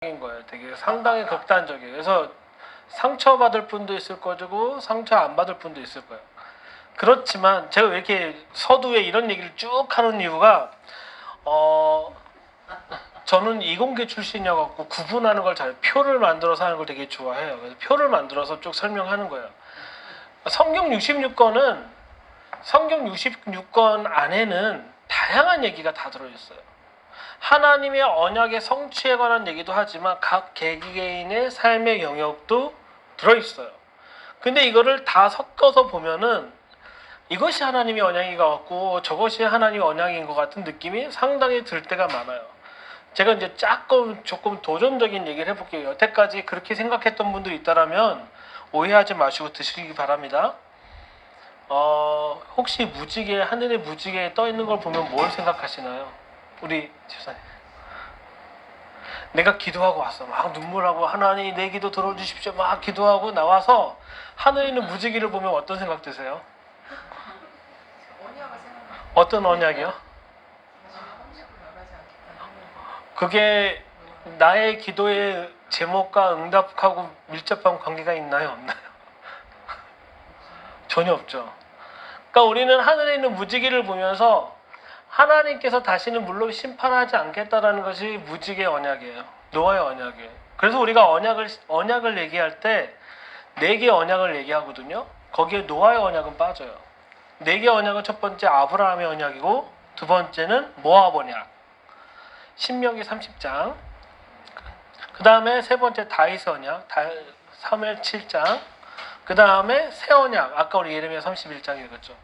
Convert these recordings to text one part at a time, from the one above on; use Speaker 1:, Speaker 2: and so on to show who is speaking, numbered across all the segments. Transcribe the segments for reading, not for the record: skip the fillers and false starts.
Speaker 1: 인 거예요. 되게 상당히 극단적이에요. 그래서 상처받을 분도 있을 거고 상처 안 받을 분도 있을 거예요. 그렇지만 제가 왜 이렇게 서두에 이런 얘기를 쭉 하는 이유가 저는 이공계 출신이어갖고 구분하는 걸 잘 표를 만들어서 하는 걸 되게 좋아해요. 그래서 표를 만들어서 쭉 설명하는 거예요. 성경 66권 안에는 다양한 얘기가 다 들어있어요. 하나님의 언약의 성취에 관한 얘기도 하지만 각 개개인의 삶의 영역도 들어있어요. 근데 이거를 다 섞어서 보면은 이것이 하나님의 언약인 것 같고 저것이 하나님의 언약인 것 같은 느낌이 상당히 들 때가 많아요. 제가 이제 조금 도전적인 얘기를 해볼게요. 여태까지 그렇게 생각했던 분들이 있다라면 오해하지 마시고 드시기 바랍니다. 혹시 무지개, 하늘의 무지개에 떠 있는 걸 보면 뭘 생각하시나요? 우리 집사님, 내가 기도하고 왔어. 막 눈물하고 하나님 내 기도 들어주십시오. 막 기도하고 나와서 하늘에 있는 무지개를 보면 어떤 생각 드세요? 어떤 언약이요? 그게 나의 기도의 제목과 응답하고 밀접한 관계가 있나요? 없나요? 전혀 없죠. 그러니까 우리는 하늘에 있는 무지개를 보면서 하나님께서 다시는 물론 심판하지 않겠다라는 것이 무지개의 언약이에요. 노아의 언약이에요. 그래서 우리가 언약을 얘기할 때 4개의 언약을 얘기하거든요. 거기에 노아의 언약은 빠져요. 4개의 언약은 첫 번째 아브라함의 언약이고 두 번째는 모압 언약. 신명기 30장. 그 다음에 세 번째 다윗 언약. 사무엘 7장. 그 다음에 새 언약. 아까 우리 예레미야 31장 읽었죠.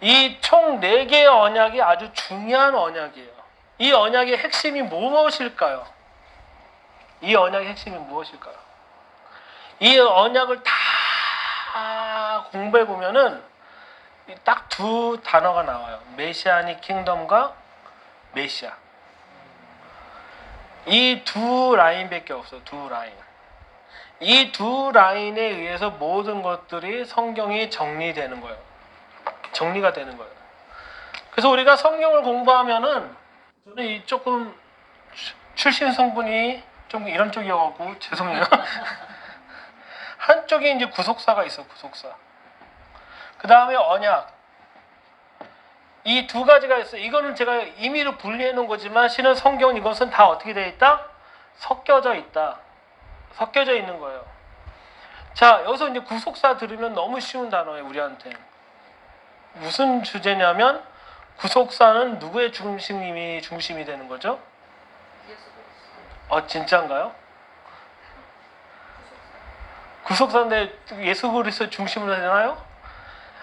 Speaker 1: 이 총 4개의 언약이 아주 중요한 언약이에요. 이 언약의 핵심이 무엇일까요? 이 언약의 핵심이 무엇일까요? 이 언약을 다 공부해 보면은 딱 2 단어가 나와요. 메시아닉 킹덤과 메시아. 이 2 라인밖에 없어요. 2 라인. 이 2 라인에 의해서 모든 것들이 성경이 정리되는 거예요. 정리가 되는 거예요. 그래서 우리가 성경을 공부하면은 저는 조금 출신 성분이 좀 이런 쪽이어갖고 죄송해요. 한쪽에 이제 구속사가 있어, 구속사. 그 다음에 언약. 이 2 가지가 있어요. 이거는 제가 임의로 분리해 놓은 거지만 실은 성경은 이것은 다 어떻게 되어 있다? 섞여져 있다. 섞여져 있는 거예요. 자, 여기서 이제 구속사 들으면 너무 쉬운 단어예요, 우리한테. 무슨 주제냐면 구속사는 누구의 중심이 되는 거죠? 진짜인가요? 구속사인데 예수 그리스도 중심으로 되나요?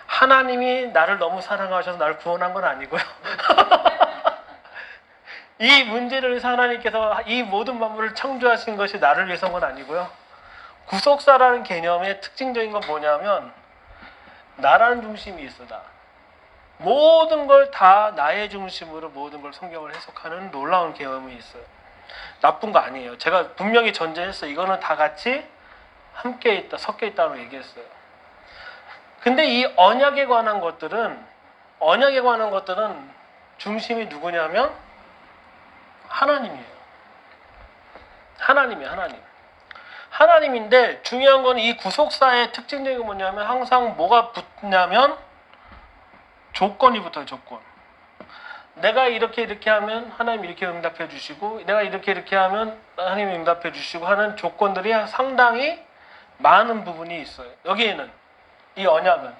Speaker 1: 하나님이 나를 너무 사랑하셔서 나를 구원한 건 아니고요. 이 문제를 위해서 하나님께서 이 모든 만물을 창조하신 것이 나를 위해서인 건 아니고요. 구속사라는 개념의 특징적인 건 뭐냐면 나라는 중심이 있어. 나. 모든 걸 다 나의 중심으로 모든 걸 성경을 해석하는 놀라운 개념이 있어요. 나쁜 거 아니에요. 제가 분명히 전제했어요. 이거는 다 같이 함께 있다, 섞여 있다고 얘기했어요. 근데 이 언약에 관한 것들은 중심이 누구냐면 하나님이에요. 하나님이에요. 하나님인데 중요한 건 이 구속사의 특징적인 게 뭐냐면 항상 뭐가 붙냐면 조건이 붙어요. 조건. 내가 이렇게 하면 하나님 이렇게 응답해 주시고 내가 이렇게 하면 하나님이 응답해 주시고 하는 조건들이 상당히 많은 부분이 있어요. 여기에는 이 언약은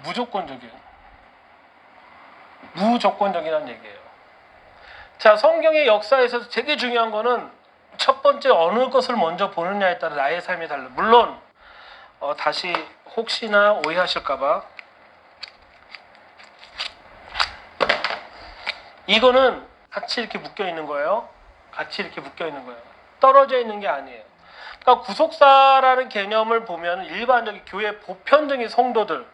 Speaker 1: 무조건적이에요. 무조건적이라는 얘기예요. 자, 성경의 역사에서 되게 중요한 거는 첫 번째 어느 것을 먼저 보느냐에 따라 나의 삶이 달라요. 물론 다시 혹시나 오해하실까봐 이거는 같이 이렇게 묶여 있는 거예요. 떨어져 있는 게 아니에요. 그러니까 구속사라는 개념을 보면 일반적인 교회 보편적인 성도들,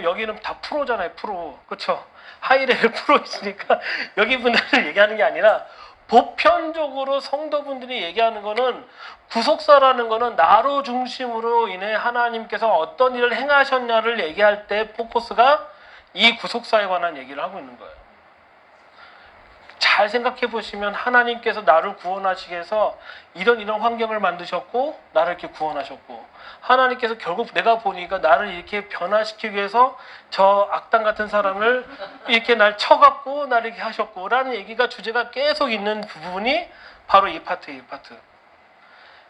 Speaker 1: 여기는 다 프로잖아요. 프로. 그렇죠? 하이레벨 프로 있으니까 여기 분들을 얘기하는 게 아니라 보편적으로 성도분들이 얘기하는 거는 구속사라는 거는 나로 중심으로 인해 하나님께서 어떤 일을 행하셨냐를 얘기할 때 포커스가 이 구속사에 관한 얘기를 하고 있는 거예요. 잘 생각해 보시면 하나님께서 나를 구원하시기 위해서 이런 환경을 만드셨고 나를 이렇게 구원하셨고, 하나님께서 결국 내가 보니까 나를 이렇게 변화시키기 위해서 저 악당 같은 사람을 이렇게 날 쳐갖고 나를 이렇게 하셨고 라는 얘기가, 주제가 계속 있는 부분이 바로 이 파트예요.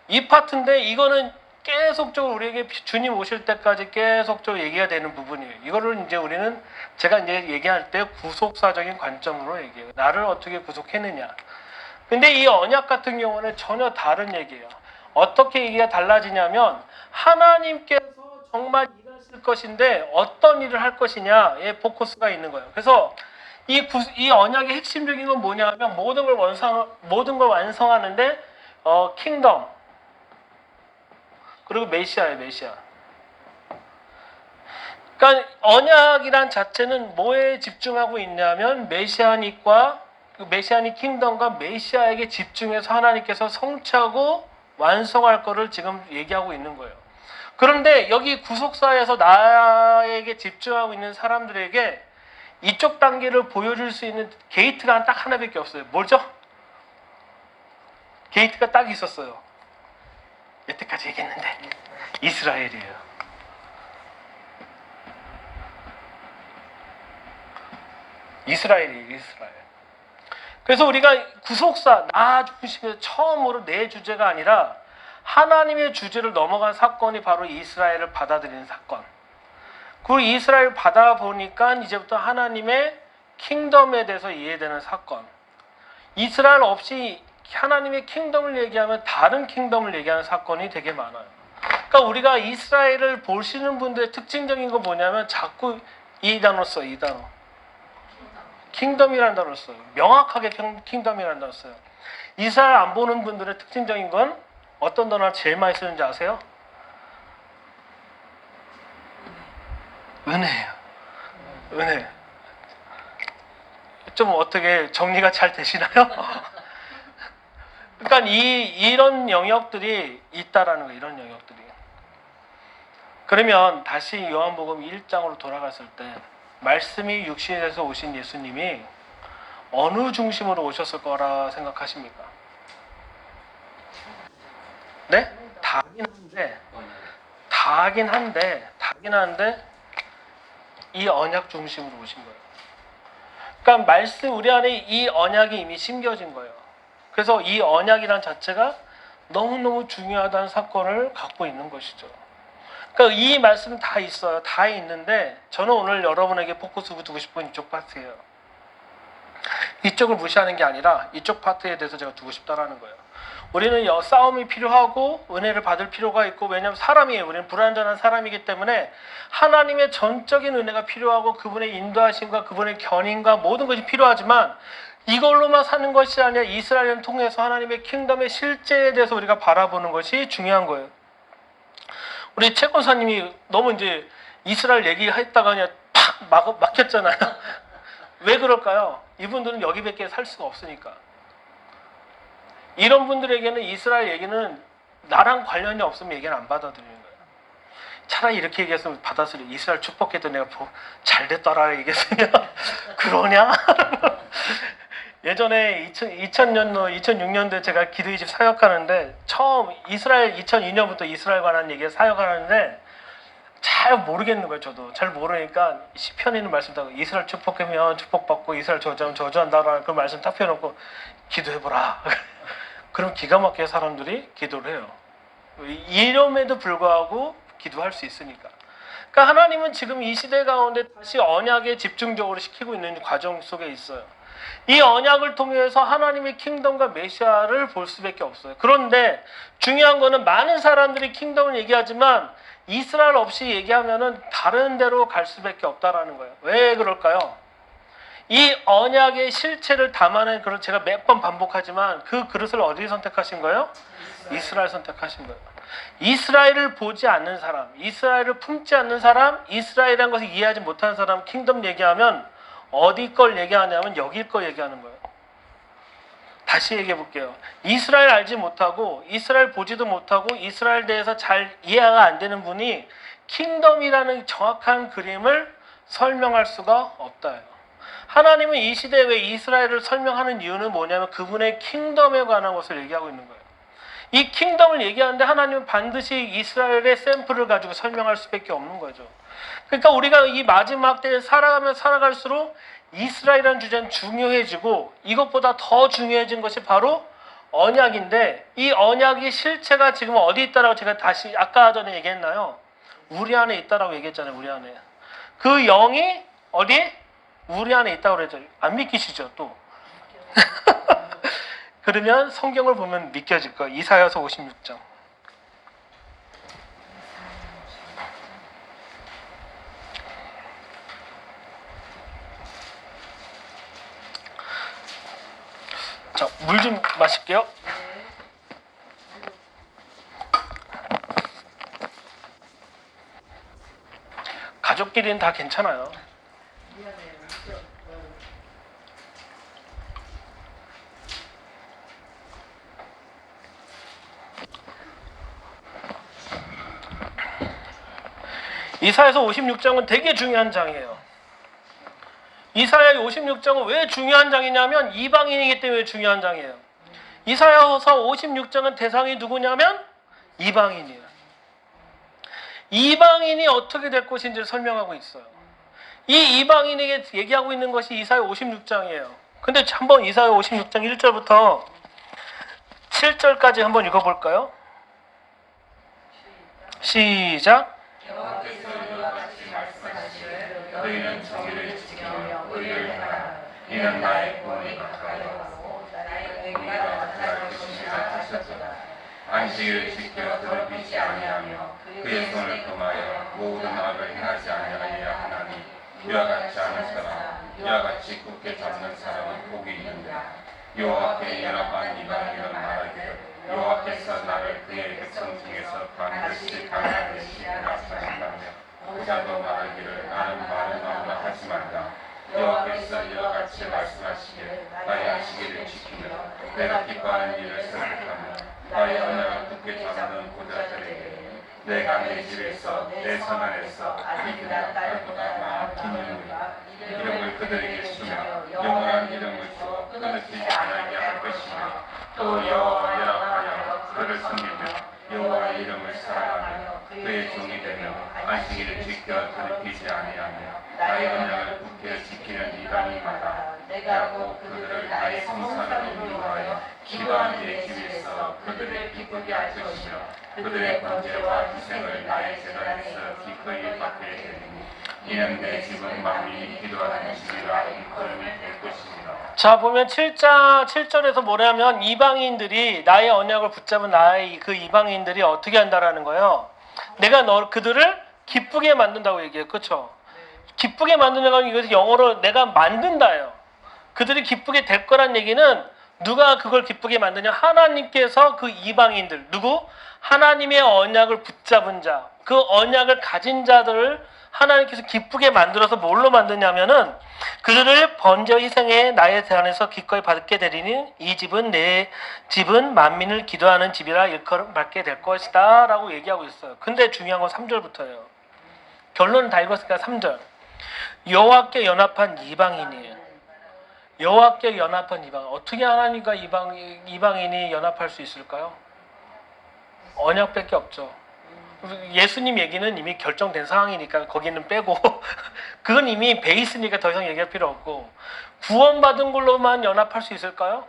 Speaker 1: 이 파트인데 이거는 계속적으로 우리에게 주님 오실 때까지 계속적으로 얘기가 되는 부분이에요. 이거를 이제 우리는, 제가 이제 얘기할 때 구속사적인 관점으로 얘기해요. 나를 어떻게 구속했느냐. 근데 이 언약 같은 경우는 전혀 다른 얘기예요. 어떻게 얘기가 달라지냐면, 하나님께서 정말 일하실 것인데 어떤 일을 할 것이냐에 포커스가 있는 거예요. 그래서 이 언약의 핵심적인 건 뭐냐면, 모든 걸 완성하는데 킹덤, 그리고 메시아예요. 메시아. 그러니까 언약이란 자체는 뭐에 집중하고 있냐면, 메시아닉 킹덤과 메시아에게 집중해서 하나님께서 성취하고 완성할 거를 지금 얘기하고 있는 거예요. 그런데 여기 구속사에서 나에게 집중하고 있는 사람들에게 이쪽 단계를 보여줄 수 있는 게이트가 딱 하나밖에 없어요. 뭐죠? 게이트가 딱 있었어요. 여태까지 얘기했는데 이스라엘이에요. 이스라엘이에요. 이스라엘. 그래서 우리가 구속사, 나 중심에서 처음으로 내 주제가 아니라 하나님의 주제를 넘어간 사건이 바로 이스라엘을 받아들이는 사건. 그 이스라엘을 받아보니까 이제부터 하나님의 킹덤에 대해서 이해되는 사건. 이스라엘 없이 하나님의 킹덤을 얘기하면 다른 킹덤을 얘기하는 사건이 되게 많아요. 그러니까 우리가 이스라엘을 보시는 분들의 특징적인 건 뭐냐면, 자꾸 이 단어 써요. 이 단어. 킹덤이라는 단어를 써요. 명확하게 킹덤이라는 단어를 써요. 이스라엘 안 보는 분들의 특징적인 건 어떤 단어를 제일 많이 쓰는지 아세요? 은혜예요. 은혜. 좀 어떻게 정리가 잘 되시나요? 그러니까 이런 영역들이 있다라는 거예요. 이런 영역들이. 그러면 다시 요한복음 1장으로 돌아갔을 때, 말씀이 육신이 돼서 오신 예수님이 어느 중심으로 오셨을 거라 생각하십니까? 네? 다긴 한데 이 언약 중심으로 오신 거예요. 그러니까 우리 안에 이 언약이 이미 심겨진 거예요. 그래서 이 언약이란 자체가 너무너무 중요하다는 사건을 갖고 있는 것이죠. 그러니까 이 말씀은 다 있어요. 다 있는데 저는 오늘 여러분에게 포커스 두고 싶은 이쪽 파트예요. 이쪽을 무시하는 게 아니라 이쪽 파트에 대해서 제가 두고 싶다라는 거예요. 우리는 싸움이 필요하고 은혜를 받을 필요가 있고, 왜냐하면 사람이에요. 우리는 불완전한 사람이기 때문에 하나님의 전적인 은혜가 필요하고, 그분의 인도하심과 그분의 견인과 모든 것이 필요하지만, 이걸로만 사는 것이 아니라 이스라엘을 통해서 하나님의 킹덤의 실제에 대해서 우리가 바라보는 것이 중요한 거예요. 우리 최 권사님이 너무 이제 이스라엘 얘기했다가 그냥 팍 막혔잖아요. 왜 그럴까요? 이분들은 여기밖에 살 수가 없으니까. 이런 분들에게는 이스라엘 얘기는 나랑 관련이 없으면 얘기는 안 받아들이는 거예요. 차라리 이렇게 얘기해서 받아들여. 이스라엘 축복해도 내가 잘 됐더라 얘기했으면 그러냐? 예전에 2006년도에 제가 기도의 집 사역하는데, 처음 이스라엘 2002년부터 이스라엘 관한 얘기 사역하는데 잘 모르겠는 거예요. 저도 잘 모르니까 시편에 있는 말씀 딱, 이스라엘 축복하면 축복받고 이스라엘 저주하면 저주한다라는 그 말씀 딱 펴놓고 기도해보라. 그럼 기가 막히게 사람들이 기도를 해요. 이름에도 불구하고 기도할 수 있으니까. 그러니까 하나님은 지금 이 시대 가운데 다시 언약에 집중적으로 시키고 있는 과정 속에 있어요. 이 언약을 통해서 하나님의 킹덤과 메시아를 볼 수밖에 없어요. 그런데 중요한 거는, 많은 사람들이 킹덤을 얘기하지만 이스라엘 없이 얘기하면은 다른 데로 갈 수밖에 없다라는 거예요. 왜 그럴까요? 이 언약의 실체를 담아낸 그릇, 제가 몇 번 반복하지만 그 그릇을 어디 선택하신 거예요? 이스라엘 선택하신 거예요. 이스라엘을 보지 않는 사람, 이스라엘을 품지 않는 사람, 이스라엘이라는 것을 이해하지 못하는 사람, 킹덤 얘기하면 어디 걸 얘기하냐면 여기 걸 얘기하는 거예요. 다시 얘기해 볼게요. 이스라엘 알지 못하고, 이스라엘 보지도 못하고, 이스라엘 대해서 잘 이해가 안 되는 분이 킹덤이라는 정확한 그림을 설명할 수가 없다요. 하나님은 이 시대에 왜 이스라엘을 설명하는 이유는 뭐냐면 그분의 킹덤에 관한 것을 얘기하고 있는 거예요. 이 킹덤을 얘기하는데 하나님은 반드시 이스라엘의 샘플을 가지고 설명할 수밖에 없는 거죠. 그러니까 우리가 이 마지막 때에 살아가면 살아갈수록 이스라엘이라는 주제는 중요해지고 이것보다 더 중요해진 것이 바로 언약인데 이 언약의 실체가 지금 어디 있다라고 제가 다시 아까 전에 얘기했나요? 우리 안에 있다라고 얘기했잖아요. 우리 안에. 그 영이 어디? 우리 안에 있다고 그랬죠. 안 믿기시죠 또? 그러면 성경을 보면 믿겨질 거예요. 이사야서 56장. 자, 물 좀 마실게요. 가족끼리는 다 괜찮아요. 이사야서 56장은 되게 중요한 장이에요. 이사야 56장은 왜 중요한 장이냐면 이방인이기 때문에 중요한 장이에요. 이사야서 56장은 대상이 누구냐면 이방인이에요. 이방인이 어떻게 될 것인지를 설명하고 있어요. 이 이방인에게 얘기하고 있는 것이 이사야 56장이에요. 근데 한번 이사야 56장 1절부터 7절까지 한번 읽어볼까요? 시작.
Speaker 2: 너희는 정의를 지키며 의를 행하라. 이는 나의 구원이 가까이왔고 나의 의가 나타날 것이라 하셨도다. 안식일을 지켜 더럽히지 아니하며 그의 손을 금하여 모든 악을 행하지 아니하여야 하나니 이와 같이 하는 사람 이와 같이 굳게 잡는 사람은 복이 있는데 여호와 앞에 연합한 이방인은 말하기를 여호와께서 나를 그의 백성 중에서 반드시 강하게 시키라 하신다며 보자도 말하기를 나는 말은 아무나 하지 말라. 여호와께서 이와 같이 말씀하시기를 나의 안식일을 지키며 내가 기뻐하는 일을 선택하며 나의 언약을 굳게 잡는 보좌들에게 내가 내 집에서 내 성 안에서 아들이나 딸보다 나은 기념을 이름을 그들에게 주며 영원한 이름을 주어 끊어지지 않게 할 것이며 또 여호와와 연합하여 그를 섬기며 여호와의 이름을 사랑하며 그의 종이 되며 안식일을 지켜 더럽히지 아니하며 나의 언약을 굳게 지키는 이방인마다 내가 곧 그들을 나의 성산으로 인도하여 기도한 내 집에서 그들을 기쁘게 할 것이며 그들의 번제와 희생을 나의 제단에서 기꺼이 받게 되리니 이는 내 집은 만민이 기도하는 집이라 일컬음이 될 것입니다.
Speaker 1: 자, 보면 7절에서 뭐냐면 이방인들이 나의 언약을 붙잡은 나의 그 이방인들이 어떻게 한다라는 거예요. 내가 그들을 기쁘게 만든다고 얘기해요. 그렇죠? 기쁘게 만드는 건 이것이 영어로 내가 만든다예요. 그들이 기쁘게 될 거란 얘기는 누가 그걸 기쁘게 만드냐? 하나님께서 그 이방인들, 누구? 하나님의 언약을 붙잡은 자, 그 언약을 가진 자들을 하나님께서 기쁘게 만들어서 뭘로 만드냐면은 그들을 번제 희생에 나의 대안에서 기꺼이 받게 되리니 이 집은 내 집은 만민을 기도하는 집이라 일컬음 받게 될 것이다 라고 얘기하고 있어요. 근데 중요한 건 3절부터예요. 결론은 다 읽었으니까 3절. 여호와께 연합한 이방인이에요. 여호와께 연합한 이방인. 어떻게 하나님과 이방인이 연합할 수 있을까요? 언약밖에 없죠. 예수님 얘기는 이미 결정된 상황이니까 거기는 빼고 그건 이미 베이스니까 더 이상 얘기할 필요 없고 구원받은 걸로만 연합할 수 있을까요?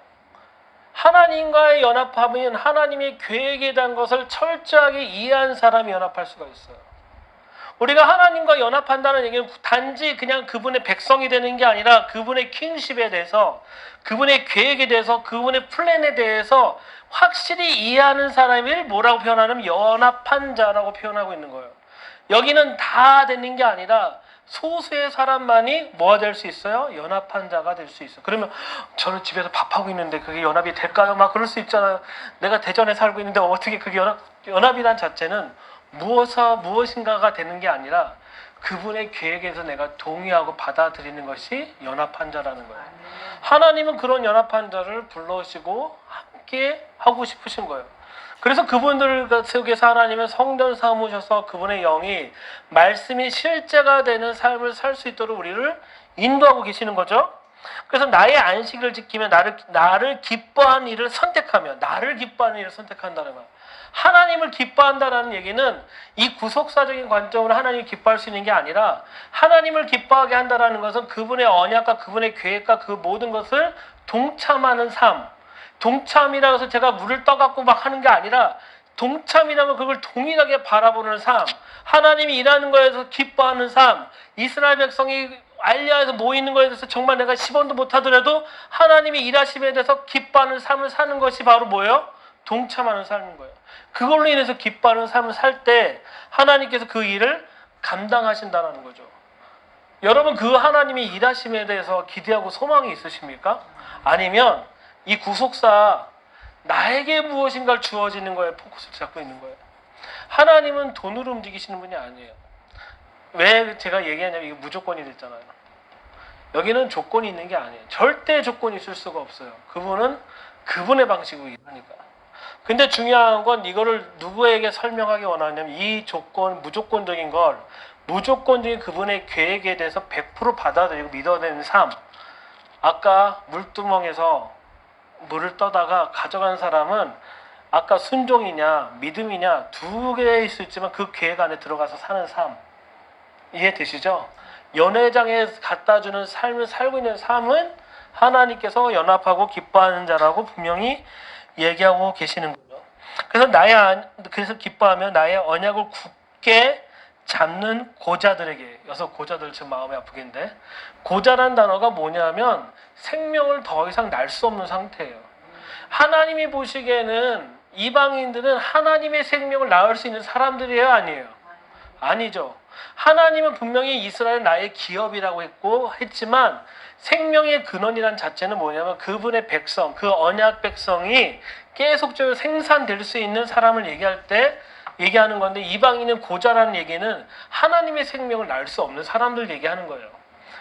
Speaker 1: 하나님과의 연합하면 하나님의 계획에 대한 것을 철저하게 이해한 사람이 연합할 수가 있어요. 우리가 하나님과 연합한다는 얘기는 단지 그냥 그분의 백성이 되는 게 아니라 그분의 킹십에 대해서 그분의 계획에 대해서 그분의 플랜에 대해서 확실히 이해하는 사람을 뭐라고 표현하냐면 연합한 자라고 표현하고 있는 거예요. 여기는 다 되는 게 아니라 소수의 사람만이 뭐가 될 수 있어요? 연합한 자가 될 수 있어요. 그러면 저는 집에서 밥하고 있는데 그게 연합이 될까요? 막 그럴 수 있잖아요. 내가 대전에 살고 있는데 어떻게 그게 연합이란 자체는 무엇인가가 되는 게 아니라 그분의 계획에서 내가 동의하고 받아들이는 것이 연합한 자라는 거예요. 하나님은 그런 연합한 자를 불러오시고 함께 하고 싶으신 거예요. 그래서 그분들 속에서 하나님은 성전 삼으셔서 그분의 영이 말씀이 실제가 되는 삶을 살 수 있도록 우리를 인도하고 계시는 거죠. 그래서 나의 안식을 지키며 나를 기뻐하는 일을 선택하며 나를 기뻐하는 일을 선택한다는 거야. 하나님을 기뻐한다는 얘기는 이 구속사적인 관점으로 하나님을 기뻐할 수 있는 게 아니라 하나님을 기뻐하게 한다는 것은 그분의 언약과 그분의 계획과 그 모든 것을 동참하는 삶. 동참이라고 해서 제가 물을 떠갖고 막 하는 게 아니라 동참이라면 그걸 동일하게 바라보는 삶. 하나님이 일하는 거에서 기뻐하는 삶. 이스라엘 백성이 알리아에서 모이는 거에 대해서 정말 내가 10원도 못하더라도 하나님이 일하심에 대해서 기뻐하는 삶을 사는 것이 바로 뭐예요? 동참하는 삶인 거예요. 그걸로 인해서 기뻐하는 삶을 살 때 하나님께서 그 일을 감당하신다는 거죠. 여러분 그 하나님이 일하심에 대해서 기대하고 소망이 있으십니까? 아니면 이 구속사 나에게 무엇인가를 주어지는 거에 포커스를 잡고 있는 거예요. 하나님은 돈으로 움직이시는 분이 아니에요. 왜 제가 얘기하냐면 이게 무조건이 됐잖아요. 여기는 조건이 있는 게 아니에요. 절대 조건이 있을 수가 없어요. 그분은 그분의 방식으로 일하니까. 근데 중요한 건 이거를 누구에게 설명하기 원하냐면 이 조건, 무조건적인 걸 무조건적인 그분의 계획에 대해서 100% 받아들이고 믿어야 되는 삶. 아까 물두멍에서 물을 떠다가 가져간 사람은 아까 순종이냐 믿음이냐 두 개 있을지만 그 계획 안에 들어가서 사는 삶. 이해되시죠? 연회장에 갖다 주는 삶을 살고 있는 삶은 하나님께서 연합하고 기뻐하는 자라고 분명히 얘기하고 계시는 거죠. 그래서 기뻐하며 나의 언약을 굳게 잡는 고자들에게, 여기서 고자들 지금 마음이 아프겠는데, 고자란 단어가 뭐냐면 생명을 더 이상 날 수 없는 상태예요. 하나님이 보시기에는 이방인들은 하나님의 생명을 낳을 수 있는 사람들이에요, 아니에요? 아니죠. 하나님은 분명히 이스라엘 나의 기업이라고 했지만 생명의 근원이란 자체는 뭐냐면 그분의 백성, 그 언약 백성이 계속적으로 생산될 수 있는 사람을 얘기할 때 얘기하는 건데, 이방인은 고자라는 얘기는 하나님의 생명을 낳을 수 없는 사람들 얘기하는 거예요.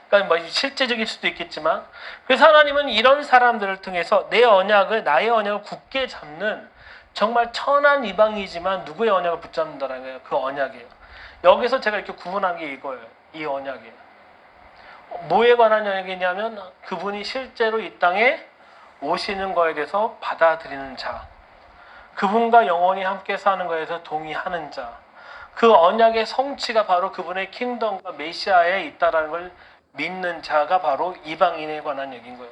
Speaker 1: 그러니까 뭐 실제적일 수도 있겠지만, 그래서 하나님은 이런 사람들을 통해서 나의 언약을 굳게 잡는 정말 천한 이방이지만 누구의 언약을 붙잡는다라는 거예요. 그 언약이에요. 여기서 제가 이렇게 구분한 게 이거예요. 이 언약이에요. 뭐에 관한 언약이냐면 그분이 실제로 이 땅에 오시는 거에 대해서 받아들이는 자, 그분과 영원히 함께 사는 거에 대해서 동의하는 자, 그 언약의 성취가 바로 그분의 킹덤과 메시아에 있다라는 걸 믿는 자가 바로 이방인에 관한 얘기인 거예요.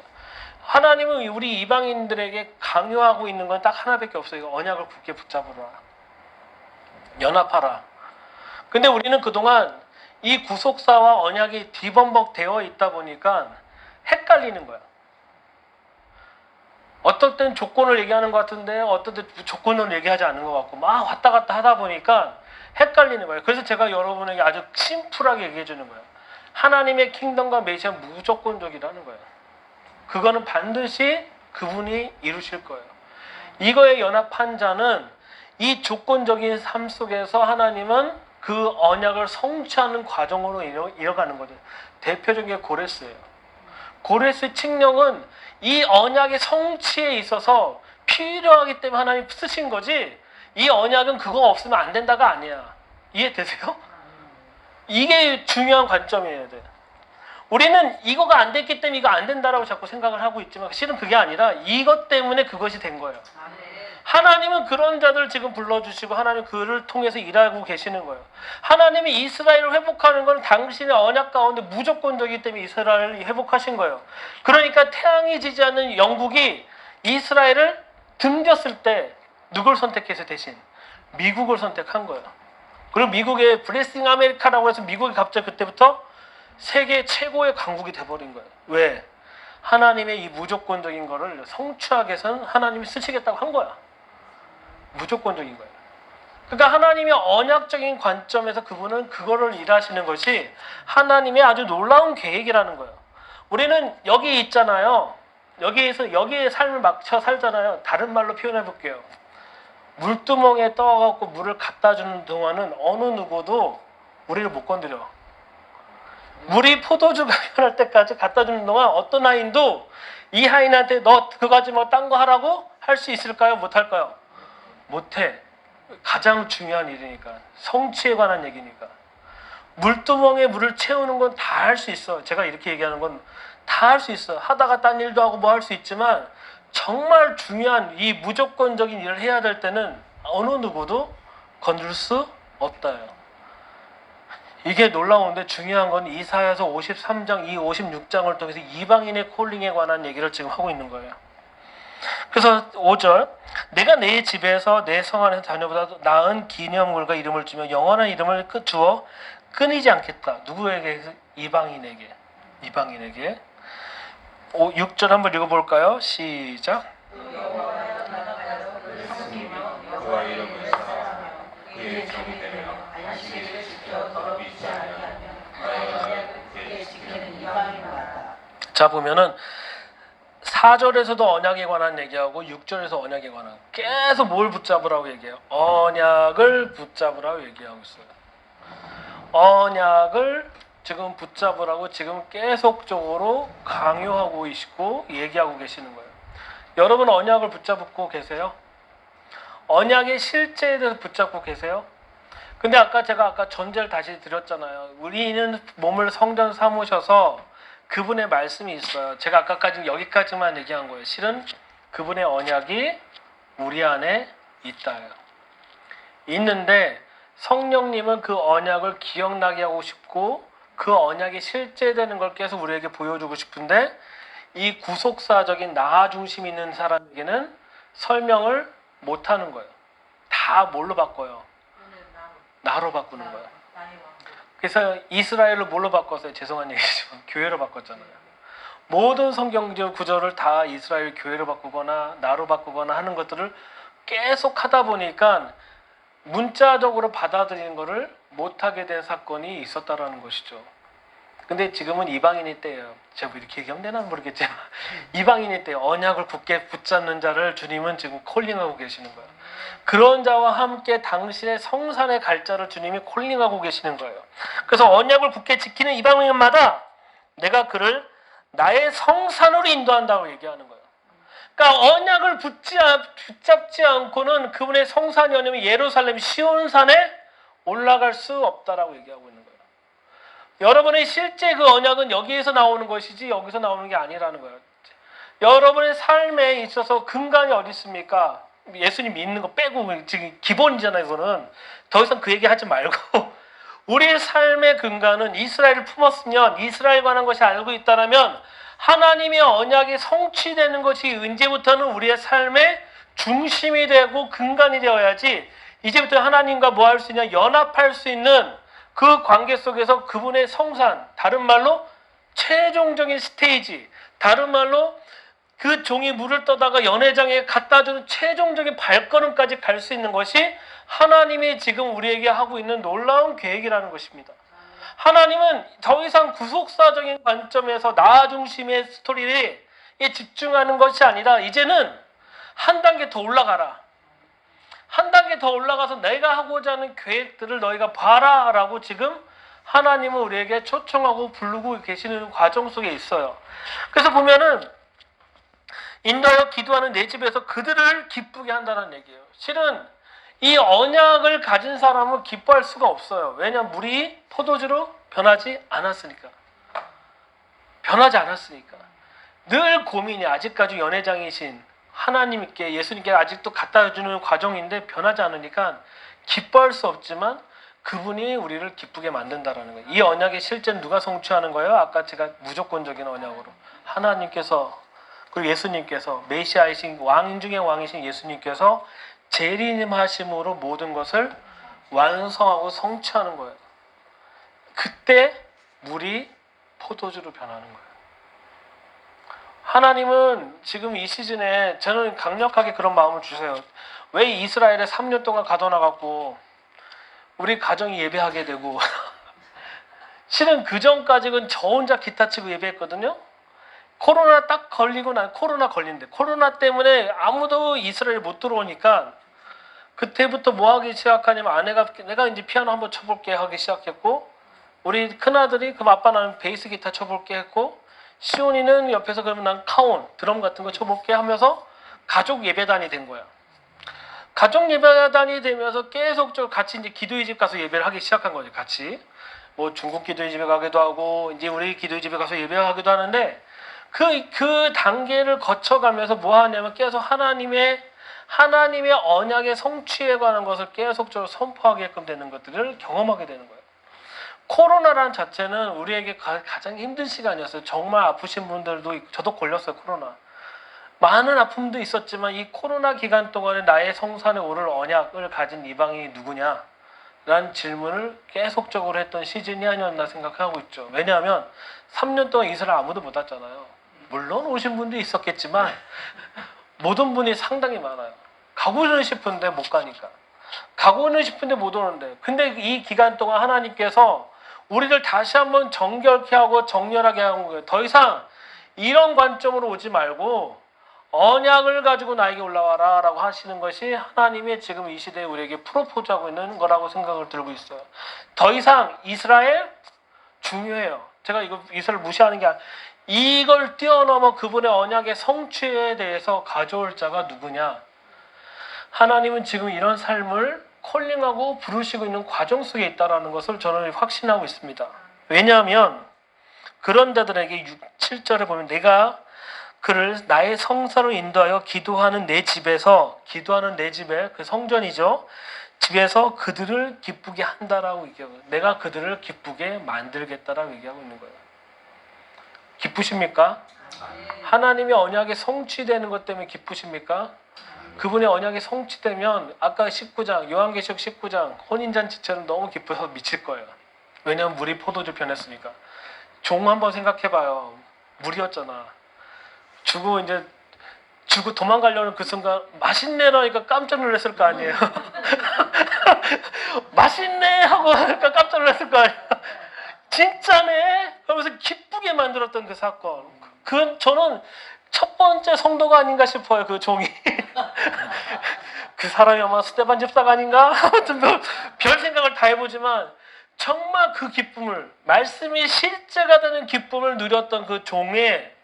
Speaker 1: 하나님은 우리 이방인들에게 강요하고 있는 건 딱 하나밖에 없어요. 언약을 굳게 붙잡으라. 연합하라. 근데 우리는 그동안 이 구속사와 언약이 뒤범벅되어 있다 보니까 헷갈리는 거야. 어떨 땐 조건을 얘기하는 것 같은데 어떨 때 조건을 얘기하지 않는 것 같고 막 왔다 갔다 하다 보니까 헷갈리는 거예요. 그래서 제가 여러분에게 아주 심플하게 얘기해 주는 거예요. 하나님의 킹덤과 메시아 무조건적이라는 거예요. 그거는 반드시 그분이 이루실 거예요. 이거에 연합한 자는 이 조건적인 삶 속에서 하나님은 그 언약을 성취하는 과정으로 이어가는 거죠. 대표적인 게 고레스예요. 고레스 칙령은 이 언약의 성취에 있어서 필요하기 때문에 하나님이 쓰신 거지, 이 언약은 그거 없으면 안 된다가 아니야. 이해되세요? 이게 중요한 관점이어야 돼. 우리는 이거가 안 됐기 때문에 이거 안 된다라고 자꾸 생각을 하고 있지만 실은 그게 아니라 이것 때문에 그것이 된 거예요. 하나님은 그런 자들 지금 불러주시고 하나님 그를 통해서 일하고 계시는 거예요. 하나님이 이스라엘을 회복하는 건 당신의 언약 가운데 무조건적이기 때문에 이스라엘을 회복하신 거예요. 그러니까 태양이 지지 않는 영국이 이스라엘을 등졌을 때 누굴 선택해서 대신 미국을 선택한 거예요. 그리고 미국의 블레싱 아메리카라고 해서 미국이 갑자기 그때부터 세계 최고의 강국이 돼버린 거예요. 왜? 하나님의 이 무조건적인 거를 성취하기 위해서는 하나님이 쓰시겠다고 한 거야. 무조건적인 거예요. 그러니까 하나님의 언약적인 관점에서 그분은 그거를 일하시는 것이 하나님의 아주 놀라운 계획이라는 거예요. 우리는 여기 있잖아요. 여기에 삶을 맞춰 살잖아요. 다른 말로 표현해 볼게요. 물두멍에 떠갖고 물을 갖다 주는 동안은 어느 누구도 우리를 못 건드려. 물이 포도주가 변할 때까지 갖다 주는 동안 어떤 하인도 이 하인한테 너 그거 하지 뭐 딴 거 하라고 할 수 있을까요? 못 할까요? 못해. 가장 중요한 일이니까. 성취에 관한 얘기니까. 물두멍에 물을 채우는 건 다 할 수 있어. 제가 이렇게 얘기하는 건 다 할 수 있어. 하다가 딴 일도 하고 뭐 할 수 있지만 정말 중요한 이 무조건적인 일을 해야 될 때는 어느 누구도 건들 수 없다요. 이게 놀라운데 중요한 건 이사야서 53장, 이 56장을 통해서 이방인의 콜링에 관한 얘기를 지금 하고 있는 거예요. 그래서 5절, 내가 내 집에서 내 성 안에서 자녀보다 나은 기념물과 이름을 주며 영원한 이름을 주어 끊이지 않겠다. 누구에게? 이방인에게. 6절 한번 읽어볼까요? 시작.
Speaker 2: 그와 이름을 사랑하며 그의 종이 되며 안식일을 지켜 더럽히지 아니하며 나의 언약을 굳게 지키는 이방인 같다.
Speaker 1: 자, 보면은 4절에서도 언약에 관한 얘기하고 6절에서 언약에 관한 계속 뭘 붙잡으라고 얘기해요? 언약을 붙잡으라고 얘기하고 있어요. 언약을 지금 붙잡으라고 지금 계속적으로 강요하고 계시고 얘기하고 계시는 거예요. 여러분 언약을 붙잡고 계세요? 언약의 실제에 대해서 붙잡고 계세요? 근데 제가 전제를 다시 드렸잖아요. 우리는 몸을 성전 삼으셔서 그분의 말씀이 있어요. 제가 아까까지 여기까지만 얘기한 거예요. 실은 그분의 언약이 우리 안에 있다요. 있는데 성령님은 그 언약을 기억나게 하고 싶고 그 언약이 실제되는 걸 계속 우리에게 보여주고 싶은데 이 구속사적인 나 중심 있는 사람에게는 설명을 못하는 거예요. 다 뭘로 바꿔요? 나로 바꾸는 거예요. 그래서 이스라엘을 뭘로 바꿨어요? 죄송한 얘기지만 교회로 바꿨잖아요. 모든 성경적 구절을 다 이스라엘 교회로 바꾸거나 나로 바꾸거나 하는 것들을 계속 하다 보니까 문자적으로 받아들이는 것을 못하게 된 사건이 있었다라는 것이죠. 근데 지금은 이방인의 때예요. 제가 이렇게 얘기하면 되나 모르겠지만 이방인의 때 언약을 굳게 붙잡는 자를 주님은 지금 콜링하고 계시는 거예요. 그런 자와 함께 당신의 성산에 갈 자를 주님이 콜링하고 계시는 거예요. 그래서 언약을 굳게 지키는 이방인마다 내가 그를 나의 성산으로 인도한다고 얘기하는 거예요. 그러니까 언약을 붙잡지 않고는 그분의 성산이 아니면 예루살렘 시온산에 올라갈 수 없다라고 얘기하고 있는 거예요. 여러분의 실제 그 언약은 여기에서 나오는 것이지 여기서 나오는 게 아니라는 거예요. 여러분의 삶에 있어서 근간이 어디 있습니까? 예수님 믿는 거 빼고 지금 기본이잖아요. 이거는 더 이상 그 얘기 하지 말고 우리의 삶의 근간은 이스라엘을 품었으면 이스라엘 관한 것이 알고 있다면 하나님의 언약이 성취되는 것이 언제부터는 우리의 삶의 중심이 되고 근간이 되어야지 이제부터 하나님과 뭐 할 수 있냐 연합할 수 있는 그 관계 속에서 그분의 성산, 다른 말로 최종적인 스테이지, 다른 말로 그 종이 물을 떠다가 연회장에 갖다 주는 최종적인 발걸음까지 갈 수 있는 것이 하나님이 지금 우리에게 하고 있는 놀라운 계획이라는 것입니다. 하나님은 더 이상 구속사적인 관점에서 나 중심의 스토리에 집중하는 것이 아니라 이제는 한 단계 더 올라가라. 한 단계 더 올라가서 내가 하고자 하는 계획들을 너희가 봐라 라고 지금 하나님은 우리에게 초청하고 부르고 계시는 과정 속에 있어요. 그래서 보면은 인도하여 기도하는 내 집에서 그들을 기쁘게 한다는 얘기예요. 실은 이 언약을 가진 사람은 기뻐할 수가 없어요. 왜냐하면 물이 포도주로 변하지 않았으니까. 늘 고민이 아직까지 연회장이신 하나님께 예수님께 아직도 갖다 주는 과정인데 변하지 않으니까 기뻐할 수 없지만 그분이 우리를 기쁘게 만든다라는 거예요. 이 언약의 실제는 누가 성취하는 거예요? 아까 제가 무조건적인 언약으로 하나님께서 그리고 예수님께서 메시아이신 왕 중의 왕이신 예수님께서 재림하심으로 모든 것을 완성하고 성취하는 거예요. 그때 물이 포도주로 변하는 거예요. 하나님은 지금 이 시즌에 저는 강력하게 그런 마음을 주세요. 왜 이스라엘에 3년 동안 가둬놔갖고 우리 가정이 예배하게 되고 실은 그 전까지는 저 혼자 기타 치고 예배했거든요. 코로나 딱 걸리고 난 코로나 때문에 아무도 이스라엘 못 들어오니까 그때부터 뭐 하기 시작하냐면 내가 이제 피아노 한번 쳐볼게 하기 시작했고 우리 큰아들이 그럼 아빠 나는 베이스 기타 쳐볼게 했고 시온이는 옆에서 그러면 난 카온 드럼 같은 거 쳐볼게 하면서 가족 예배단이 된 거야. 가족 예배단이 되면서 계속적으로 같이 이제 기도의 집 가서 예배를 하기 시작한 거죠. 같이 뭐 중국 기도의 집에 가기도 하고 이제 우리 기도의 집에 가서 예배하기도 하는데 그 단계를 거쳐가면서 뭐 하냐면 계속 하나님의 언약의 성취에 관한 것을 계속적으로 선포하게끔 되는 것들을 경험하게 되는 거예요. 코로나라는 자체는 우리에게 가장 힘든 시간이었어요. 정말 아프신 분들도 저도 걸렸어요. 코로나. 많은 아픔도 있었지만 이 코로나 기간 동안에 나의 성산에 오를 언약을 가진 이방인이 누구냐? 라는 질문을 계속적으로 했던 시즌이 아니었나 생각하고 있죠. 왜냐하면 3년 동안 이스라엘 아무도 못 왔잖아요. 물론 오신 분도 있었겠지만 못 온 분이 상당히 많아요. 가고는 싶은데 못 가니까. 가고는 싶은데 못 오는데. 근데 이 기간 동안 하나님께서 우리를 다시 한번 정결케 하고 정렬하게 하는 거예요. 더 이상 이런 관점으로 오지 말고 언약을 가지고 나에게 올라와라 라고 하시는 것이 하나님의 지금 이 시대에 우리에게 프로포즈하고 있는 거라고 생각을 들고 있어요. 더 이상 이스라엘 중요해요. 제가 이거 이스라엘 무시하는 게 아니라 이걸 뛰어넘어 그분의 언약의 성취에 대해서 가져올 자가 누구냐. 하나님은 지금 이런 삶을 콜링하고 부르시고 있는 과정 속에 있다는 것을 저는 확신하고 있습니다. 왜냐하면 그런 자들에게 7절에 보면 내가 그를 나의 성사로 인도하여 기도하는 내 집에 그 성전이죠. 집에서 그들을 기쁘게 한다라고 얘기하고 내가 그들을 기쁘게 만들겠다라고 얘기하고 있는 거예요. 기쁘십니까? 하나님의 언약이 성취되는 것 때문에 기쁘십니까? 그분의 언약이 성취되면 아까 19장 요한계시록 19장 혼인잔치처럼 너무 기뻐서 미칠 거예요. 왜냐하면 물이 포도주 변했으니까. 종 한번 생각해봐요. 물이었잖아. 주고 도망가려는 그 순간 맛있네라니까 깜짝 놀랐을 거 아니에요. 맛있네 하고 하니까 깜짝 놀랐을 거 아니에요. 진짜네 하면서 기쁘게 만들었던 그 사건. 저는 첫 번째 성도가 아닌가 싶어요. 그 종이. 그 사람이 아마 스테반 집사가 아닌가? 아무튼 별 생각을 다 해보지만 정말 그 기쁨을 말씀이 실제가 되는 기쁨을 누렸던 그 종의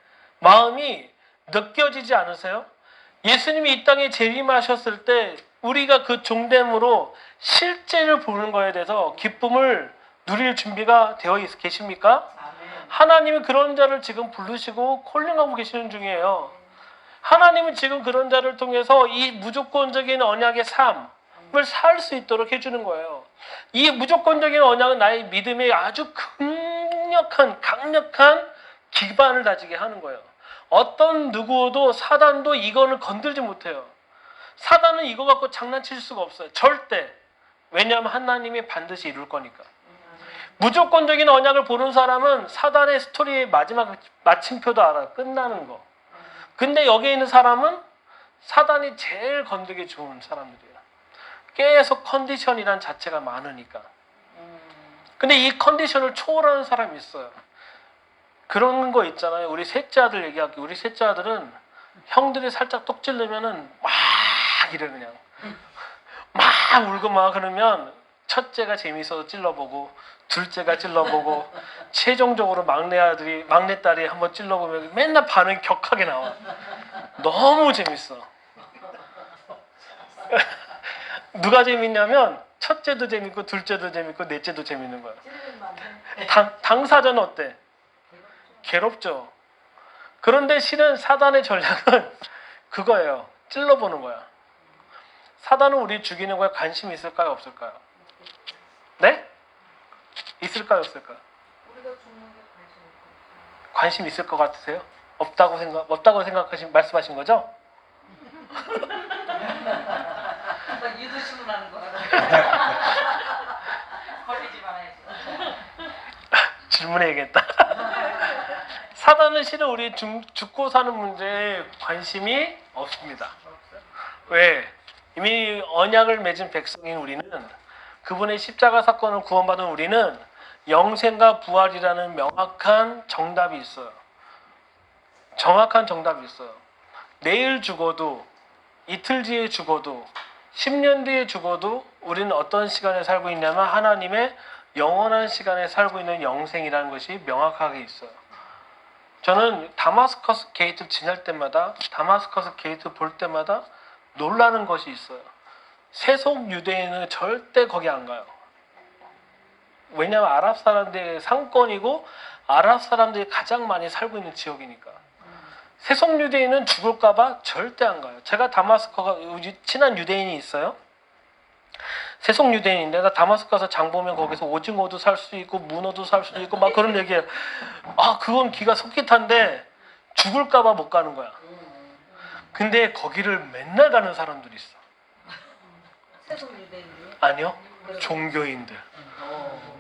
Speaker 1: 마음이 느껴지지 않으세요? 예수님이 이 땅에 재림하셨을 때 우리가 그 종됨으로 실제를 보는 거에 대해서 기쁨을 누릴 준비가 되어 계십니까? 하나님은 그런 자를 지금 부르시고 콜링하고 계시는 중이에요. 하나님은 지금 그런 자를 통해서 이 무조건적인 언약의 삶을 살 수 있도록 해주는 거예요. 이 무조건적인 언약은 나의 믿음에 아주 강력한 기반을 다지게 하는 거예요. 어떤 누구도 사단도 이거를 건들지 못해요. 사단은 이거 갖고 장난칠 수가 없어요. 절대. 왜냐하면 하나님이 반드시 이룰 거니까. 무조건적인 언약을 보는 사람은 사단의 스토리의 마지막 마침표도 알아요. 끝나는 거. 근데 여기에 있는 사람은 사단이 제일 건드기 좋은 사람들이에요. 계속 컨디션이란 자체가 많으니까. 근데 이 컨디션을 초월하는 사람이 있어요. 그런 거 있잖아요. 우리 셋째 아들 얘기할게요. 우리 셋째 아들은 형들이 살짝 똑 찔르면은 막 이래 그냥. 막 울고 막 그러면 첫째가 재미있어서 찔러보고 둘째가 찔러보고 최종적으로 막내딸이 한번 찔러보면 맨날 반응이 격하게 나와. 너무 재밌어. 누가 재밌냐면 첫째도 재밌고 둘째도 재밌고 넷째도 재밌는 거야. 당사자는 어때? 괴롭죠. 그런데 실은 사단의 전략은 그거예요. 찔러보는 거야. 사단은 우리 죽이는 거에 관심이 있을까요? 없을까요? 네? 있을까요? 없을까요? 관심 있을 것 같으세요? 없다고 말씀하신 거죠?
Speaker 3: 유도심을 하는 거야. 걸리지 말아야지.
Speaker 1: 질문해야겠다. 사단은 실은 우리 죽고 사는 문제에 관심이 없습니다. 왜? 이미 언약을 맺은 백성인 우리는 그분의 십자가 사건을 구원받은 우리는 영생과 부활이라는 명확한 정답이 있어요. 정확한 정답이 있어요. 내일 죽어도 이틀 뒤에 죽어도 10년 뒤에 죽어도 우리는 어떤 시간에 살고 있냐면 하나님의 영원한 시간에 살고 있는 영생이라는 것이 명확하게 있어요. 저는 다마스커스 게이트 지날 때마다 다마스커스 게이트 볼 때마다 놀라는 것이 있어요. 세속 유대인은 절대 거기 안 가요. 왜냐하면 아랍 사람들의 상권이고 아랍 사람들이 가장 많이 살고 있는 지역이니까. 세속 유대인은 죽을까봐 절대 안 가요. 제가 다마스커가 친한 유대인이 있어요. 세속 유대인인데 나 다마스커 가서 장 보면 거기서 오징어도 살 수 있고 문어도 살 수 있고 막 그런 얘기예요. 아 그건 기가 속깃한데 죽을까봐 못 가는 거야. 근데 거기를 맨날 가는 사람들이 있어.
Speaker 3: 세속 유대인들이?
Speaker 1: 아니요. 종교인들.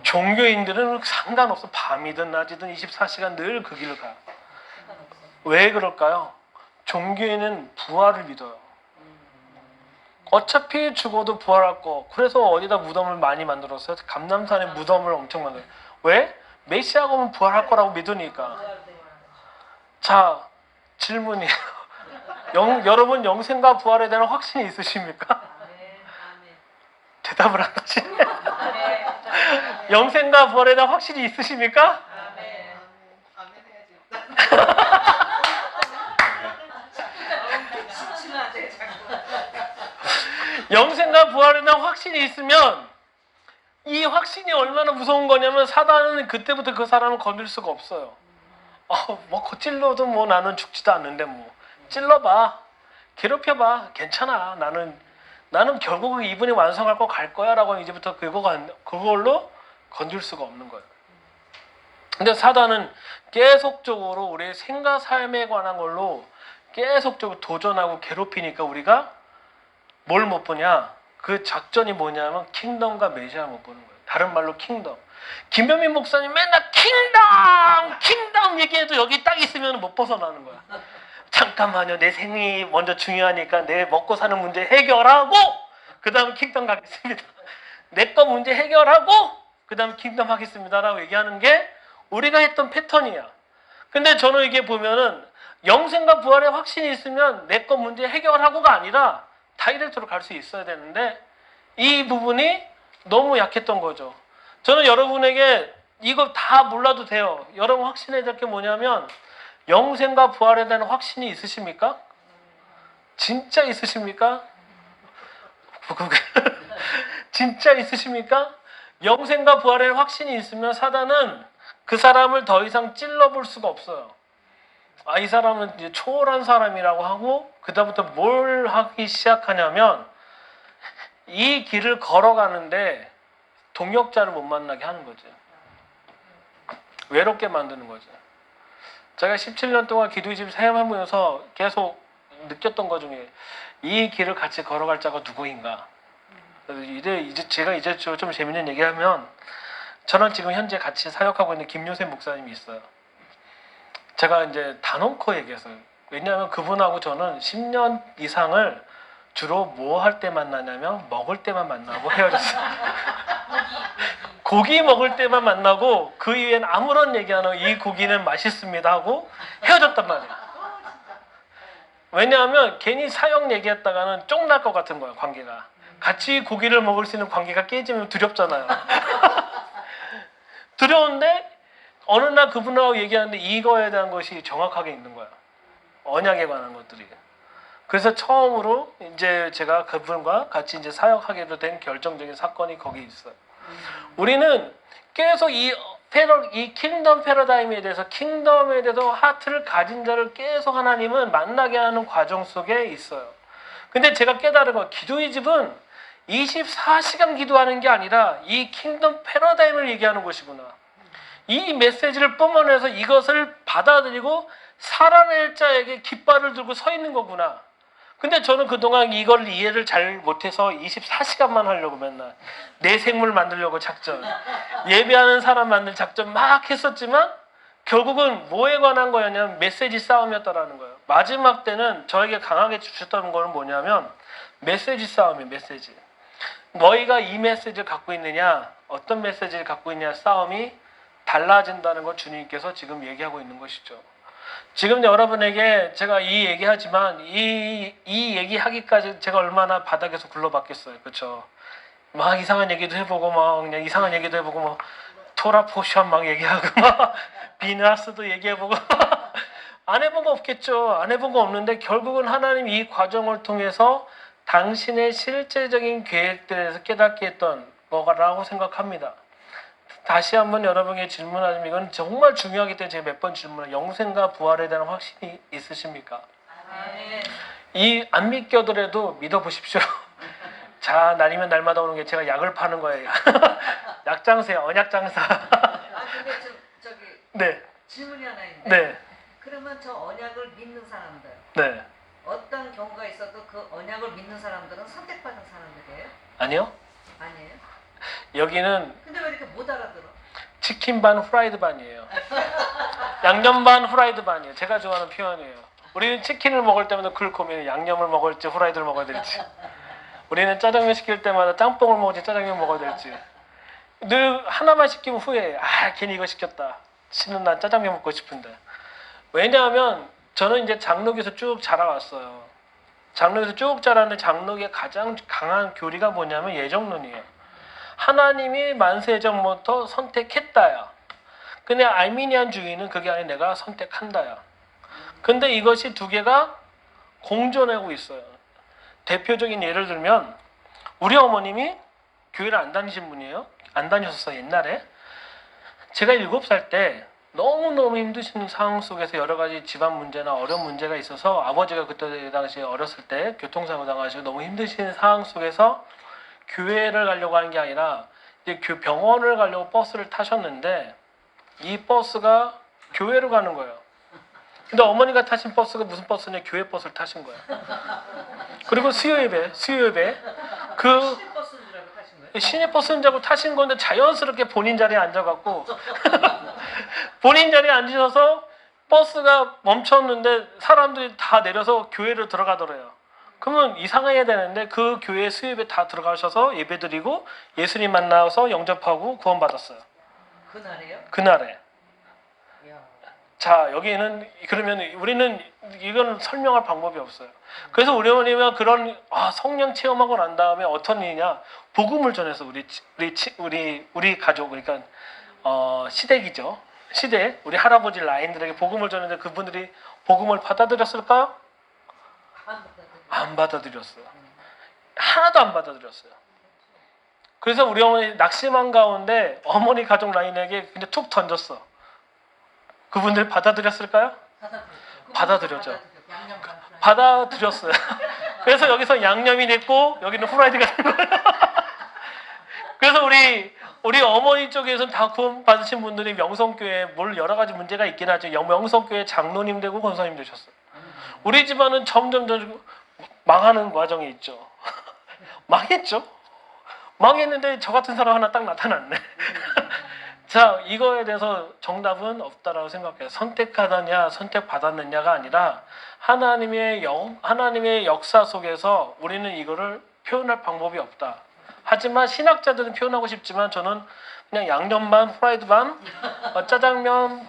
Speaker 1: 종교인들은 상관없어. 밤이든 낮이든 24시간 늘 그 길을 가요. 왜 그럴까요? 종교인은 부활을 믿어요. 어차피 죽어도 부활할 거. 그래서 어디다 무덤을 많이 만들었어요. 감람산에 무덤을 엄청 만들어요. 왜? 메시아가 오면 부활할 거라고 믿으니까. 자, 질문이에요. 여러분 영생과 부활에 대한 확신이 있으십니까? 대답을 안 하시네. 영생과 부활에 대한 확신이 있으십니까? 영생과 부활에 대한 확신이 있으면 이 확신이 얼마나 무서운 거냐면 사단은 그때부터 그 사람을 건들 수가 없어요. 뭐 찔러도 뭐 나는 죽지도 않는데 뭐 찔러봐, 괴롭혀봐, 괜찮아. 나는 결국 이분이 완성할 거 갈 거야라고 이제부터 그걸로 건들 수가 없는 거예요. 근데 사단은 계속적으로 우리의 생각 삶에 관한 걸로 계속적으로 도전하고 괴롭히니까 우리가 뭘 못 보냐? 그 작전이 뭐냐면 킹덤과 메시아를 못 보는 거예요. 다른 말로 킹덤. 김병민 목사님 맨날 킹덤 얘기해도 여기 딱 있으면 못 벗어나는 거야. 잠깐만요. 내 생이 먼저 중요하니까 내 먹고 사는 문제 해결하고 그 다음 킹덤 가겠습니다. 내 거 문제 해결하고 그 다음 킹덤 하겠습니다라고 얘기하는 게 우리가 했던 패턴이야. 근데 저는 이게 보면은 영생과 부활의 확신이 있으면 내 거 문제 해결하고가 아니라 다이렉트로 갈 수 있어야 되는데 이 부분이 너무 약했던 거죠. 저는 여러분에게 이거 다 몰라도 돼요. 여러분 확신해야 될 게 뭐냐면 영생과 부활에 대한 확신이 있으십니까? 진짜 있으십니까? 진짜 있으십니까? 영생과 부활에 확신이 있으면 사단은 그 사람을 더 이상 찔러볼 수가 없어요. 이 사람은 이제 초월한 사람이라고 하고 그다음부터 뭘 하기 시작하냐면 이 길을 걸어가는데 동역자를 못 만나게 하는 거죠. 외롭게 만드는 거죠. 제가 17년 동안 기도의 집 사역하면서 계속 느꼈던 것 중에 이 길을 같이 걸어갈 자가 누구인가. 제가 이제 좀 재밌는 얘기하면 저는 지금 현재 같이 사역하고 있는 김요셉 목사님이 있어요. 제가 이제 단언코 얘기했어요. 왜냐하면 그분하고 저는 10년 이상을 주로 뭐 할 때 만나냐면 먹을 때만 만나고 헤어졌어요. 고기 먹을 때만 만나고 그 이후엔 아무런 얘기 안 하고 이 고기는 맛있습니다 하고 헤어졌단 말이에요. 왜냐하면 괜히 사역 얘기했다가는 쫑날 것 같은 거예요. 관계가. 같이 고기를 먹을 수 있는 관계가 깨지면 두렵잖아요. 두려운데 어느 날 그분하고 얘기하는데 이거에 대한 것이 정확하게 있는 거야. 언약에 관한 것들이. 그래서 처음으로 이제 제가 그분과 같이 이제 사역하게 된 결정적인 사건이 거기 있어요. 우리는 계속 이 킹덤 패러다임에 대해서 킹덤에 대해서 하트를 가진 자를 계속 하나님은 만나게 하는 과정 속에 있어요. 근데 제가 깨달은 건 기도의 집은 24시간 기도하는 게 아니라 이 킹덤 패러다임을 얘기하는 것이구나. 이 메시지를 뿜어내서 이것을 받아들이고 살아낼 자에게 깃발을 들고 서 있는 거구나. 근데 저는 그동안 이걸 이해를 잘 못해서 24시간만 하려고 맨날 내 생물 만들려고 작전, 예배하는 사람 만들 작전 막 했었지만 결국은 뭐에 관한 거였냐면 메시지 싸움이었다라는 거예요. 마지막 때는 저에게 강하게 주셨던 거는 뭐냐면 메시지 싸움이에요. 메시지. 너희가 이 메시지를 갖고 있느냐, 어떤 메시지를 갖고 있냐 싸움이 달라진다는 걸 주님께서 지금 얘기하고 있는 것이죠. 지금 여러분에게 제가 이 얘기하지만 이 얘기하기까지 제가 얼마나 바닥에서 굴러봤겠어요. 그렇죠? 막 이상한 얘기도 해보고 막 그냥 이상한 얘기도 해보고 막 토라 포션 막 얘기하고 막 비나스도 얘기해보고 안 해본 거 없겠죠. 안 해본 거 없는데 결국은 하나님 이 과정을 통해서 당신의 실제적인 계획들에서 깨닫게 했던 거라고 생각합니다. 다시 한번 여러분에게 질문하자면 이건 정말 중요하기 때문에 제가 몇 번 질문해요. 영생과 부활에 대한 확신이 있으십니까?
Speaker 3: 아멘.
Speaker 1: 이 안 믿겨더라도 믿어보십시오. 자, 날이면 날마다 오는 게 제가 약을 파는 거예요. 약장사예요. 언약장사.
Speaker 3: 아 근데 저기
Speaker 1: 네,
Speaker 3: 질문이 하나 있는데.
Speaker 1: 네,
Speaker 3: 그러면 저 언약을 믿는 사람들
Speaker 1: 네.
Speaker 3: 어떤 경우가 있어도 그 언약을 믿는 사람들은 선택받은 사람들이에요?
Speaker 1: 아니요.
Speaker 3: 아니에요?
Speaker 1: 여기는
Speaker 3: 근데 왜 이렇게 못 알아들어?
Speaker 1: 치킨 반 후라이드 반이에요. 양념 반 후라이드 반이에요. 제가 좋아하는 표현이에요. 우리는 치킨을 먹을 때마다 그걸 고민해요. 양념을 먹을지 후라이드를 먹어야 될지. 우리는 짜장면 시킬 때마다 짬뽕을 먹을지 짜장면 먹어야 될지. 늘 하나만 시키면 후회해. 아, 괜히 이거 시켰다. 신은 난 짜장면 먹고 싶은데. 왜냐하면 저는 이제 장로교에서 쭉 자라왔어요. 장로교에서 쭉 자랐는데 장로교의 가장 강한 교리가 뭐냐면 예정론이에요. 하나님이 만세전부터 선택했다야. 근데 알미니안주의는 그게 아니라 내가 선택한다야. 근데 이것이 두 개가 공존하고 있어요. 대표적인 예를 들면 우리 어머님이 교회를 안 다니신 분이에요. 안 다니셨어요, 옛날에. 제가 7살 때 너무너무 힘드신 상황 속에서 여러 가지 집안 문제나 어려운 문제가 있어서 아버지가 그때 당시에 어렸을 때 교통사고 당하시고 너무 힘드신 상황 속에서 교회를 가려고 하는 게 아니라 이제 병원을 가려고 버스를 타셨는데 이 버스가 교회로 가는 거예요. 근데 어머니가 타신 버스가 무슨 버스냐? 교회 버스를 타신 거예요. 그리고 수요예배 그
Speaker 3: 버스인 줄 알고 타신 거예요?
Speaker 1: 시내 버스인 줄 알고 타신 건데 자연스럽게 본인 자리에 앉아갖고 본인 자리에 앉으셔서 버스가 멈췄는데 사람들이 다 내려서 교회로 들어가더래요. 그러면 이상해야 되는데 그 교회 수요예배 다 들어가셔서 예배드리고 예수님 만나서 영접하고 구원받았어요.
Speaker 3: 그날이에요?
Speaker 1: 그날에.
Speaker 3: 이야.
Speaker 1: 자, 여기는 그러면 우리는 이건 설명할 방법이 없어요. 그래서 우리 어머니가 그런 성령 체험하고 난 다음에 어떤 일이냐? 복음을 전해서 우리 가족 그러니까 시댁이죠. 시댁 우리 할아버지 라인들에게 복음을 전했는데 그분들이 복음을 받아들였을까요? 안 받아들였어요. 하나도 안 받아들였어요. 그래서 우리 어머니 낙심한 가운데 어머니 가족 라인에게 그냥 툭 던졌어. 그분들 받아들였을까요? 받아들였죠. 받아들였어요. 그래서 여기서 양념이 됐고 여기는 후라이드가 된 거예요. 그래서 우리 어머니 쪽에서는 다 구원 받으신 분들이 명성교회에 뭘 여러 가지 문제가 있긴 하죠. 명성교회 장로님 되고 권사님 되셨어요. 우리 집안은 점점 망하는 과정이 있죠. 망했죠. 망했는데 저 같은 사람 하나 딱 나타났네. 자, 이거에 대해서 정답은 없다라고 생각해요. 선택하느냐, 선택받았느냐가 아니라 하나님의 역사 속에서 우리는 이거를 표현할 방법이 없다. 하지만 신학자들은 표현하고 싶지만 저는 그냥 양념 반, 후라이드 반, 짜장면,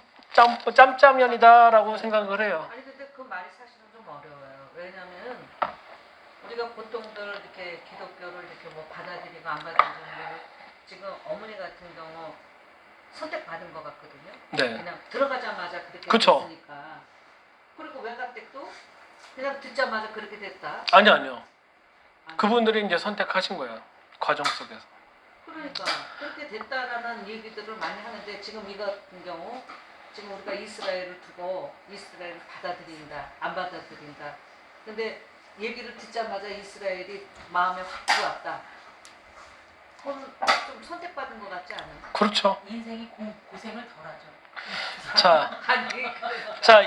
Speaker 1: 짬짜면이다라고 생각을 해요.
Speaker 3: 아니 근데 그 말이 사실은 좀 어려워요. 왜냐면 우리가 보통들 이렇게 기독교를 이렇게 뭐 받아들이고 안 받아들이고 지금 어머니 같은 경우 선택받은 것 같거든요.
Speaker 1: 네.
Speaker 3: 그냥 들어가자마자 그렇게
Speaker 1: 그쵸.
Speaker 3: 됐으니까. 그리고 외가댁도 그냥 듣자마자 그렇게 됐다.
Speaker 1: 아니요. 그분들이 이제 선택하신 거예요. 과정 속에서.
Speaker 3: 그러니까 그렇게 됐다라는 얘기들을 많이 하는데 지금 이 같은 경우 지금 우리가 이스라엘을 두고 이스라엘을 받아들인다, 안 받아들인다. 근데 얘기를 듣자마자 이스라엘이 마음에 확 들어왔다. 그건 좀 선택받은 것 같지 않아요?
Speaker 1: 그렇죠.
Speaker 4: 인생이 고생을 덜하죠.
Speaker 1: 자,
Speaker 3: 아니 그래서
Speaker 1: 자